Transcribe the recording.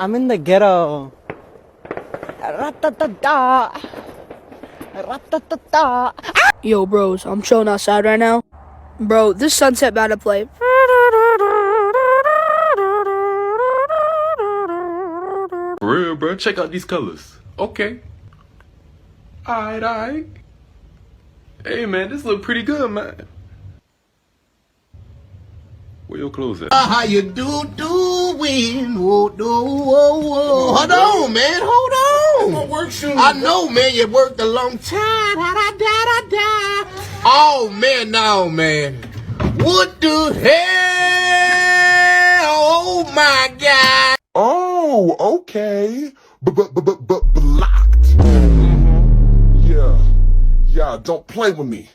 I'm in the ghetto. Ra-ta-ta-ta. Ra-ta-ta-ta. Yo, bros, I'm chilling outside right now. Bro, this sunset about to play. For real, bro. Check out these colors. Okay. Alright, alright. Hey, man, this look pretty good, man. Where your clothes at? How you doing? Whoa, whoa, whoa. Hold on, man. Hold on. I know, man. You worked a long time. Da-da-da-da-da. Oh, man, no, man. What the hell? Oh, my God. Oh, okay. Blocked. Yeah. Yeah, don't play with me.